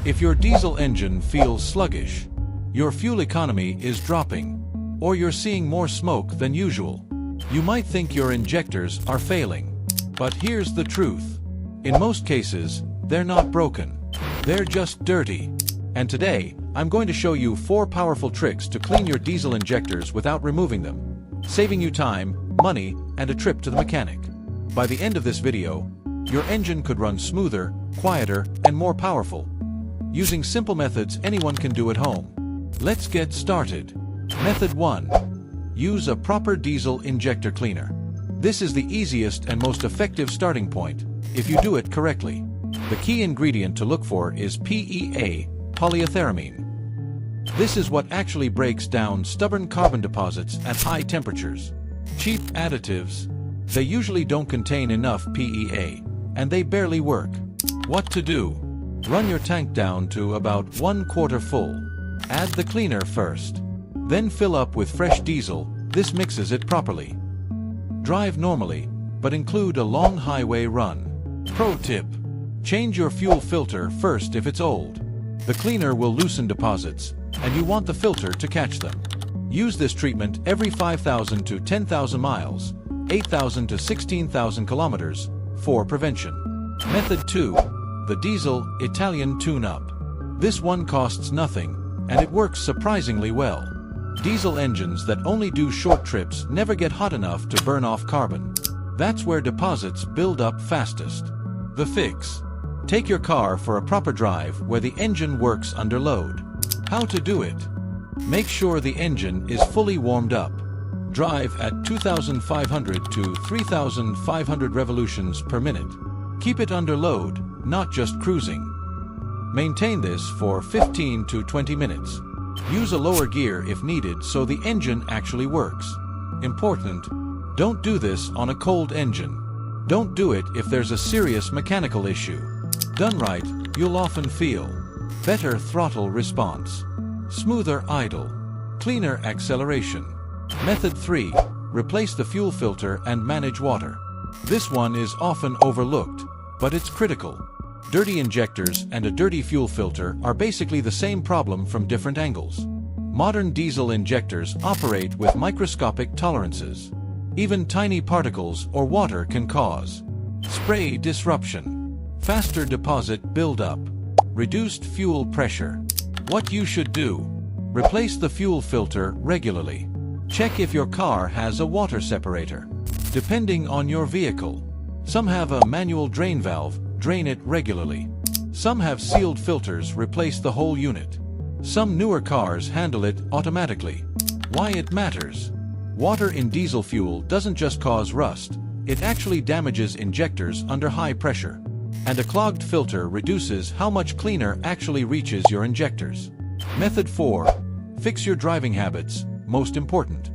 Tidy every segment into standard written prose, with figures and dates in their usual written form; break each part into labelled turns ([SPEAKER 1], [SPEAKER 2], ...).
[SPEAKER 1] If your diesel engine feels sluggish, your fuel economy is dropping, or you're seeing more smoke than usual, you might think your injectors are failing. But here's the truth. In most cases, they're not broken. They're just dirty. And today, I'm going to show you 4 powerful tricks to clean your diesel injectors without removing them, saving you time, money, and a trip to the mechanic. By the end of this video, your engine could run smoother, quieter, and more powerful, using simple methods anyone can do at home. Let's get started. Method 1. Use a proper diesel injector cleaner. This is the easiest and most effective starting point, if you do it correctly. The key ingredient to look for is PEA, polyethyramine. This is what actually breaks down stubborn carbon deposits at high temperatures. Cheap additives, they usually don't contain enough PEA, and they barely work. What to do? Run your tank down to about 1/4 full. Add the cleaner first. Then fill up with fresh diesel. This mixes it properly. Drive normally, but include a long highway run. Pro tip: change your fuel filter first if it's old. The cleaner will loosen deposits, and you want the filter to catch them. Use this treatment every 5,000 to 10,000 miles, 8,000 to 16,000 kilometers, for prevention. Method 2. The diesel Italian Tuneup. This one costs nothing, and it works surprisingly well. Diesel engines that only do short trips never get hot enough to burn off carbon. That's where deposits build up fastest. The fix: take your car for a proper drive where the engine works under load. How to do it? Make sure the engine is fully warmed up. Drive at 2,500 to 3,500 revolutions per minute. Keep it under load, not just cruising. Maintain this for 15 to 20 minutes. Use a lower gear if needed so the engine actually works. Important: don't do this on a cold engine. Don't do it if there's a serious mechanical issue. Done right, you'll often feel better throttle response, smoother idle, cleaner acceleration. Method 3. Replace the fuel filter and manage water. This one is often overlooked, but it's critical. Dirty injectors and a dirty fuel filter are basically the same problem from different angles. Modern diesel injectors operate with microscopic tolerances. Even tiny particles or water can cause spray disruption, faster deposit buildup, reduced fuel pressure. What you should do: replace the fuel filter regularly. Check if your car has a water separator. Depending on your vehicle, some have a manual drain valve. Drain it regularly. Some have sealed filters. Replace the whole unit. Some newer cars handle it automatically. Why it matters: water in diesel fuel doesn't just cause rust, it actually damages injectors under high pressure. And a clogged filter reduces how much cleaner actually reaches your injectors. Method 4. Fix your driving habits, most important.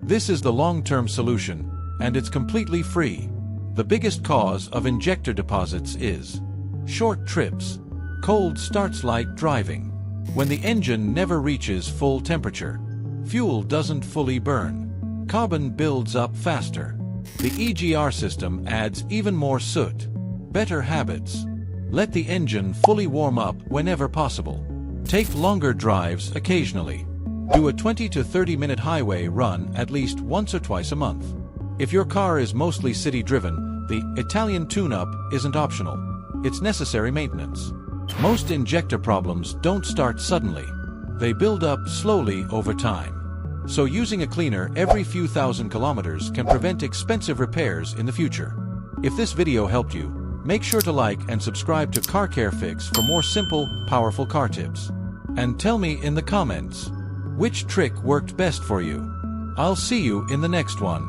[SPEAKER 1] This is the long-term solution, and it's completely free. The biggest cause of injector deposits is short trips, cold starts like driving, when the engine never reaches full temperature, fuel doesn't fully burn, carbon builds up faster, the EGR system adds even more soot. Better habits: let the engine fully warm up whenever possible. Take longer drives occasionally. Do a 20 to 30 minute highway run at least once or twice a month. If your car is mostly city-driven, the Italian Tuneup isn't optional. It's necessary maintenance. Most injector problems don't start suddenly. They build up slowly over time. So using a cleaner every few thousand kilometers can prevent expensive repairs in the future. If this video helped you, make sure to like and subscribe to Car Care Fix for more simple, powerful car tips. And tell me in the comments, which trick worked best for you? I'll see you in the next one.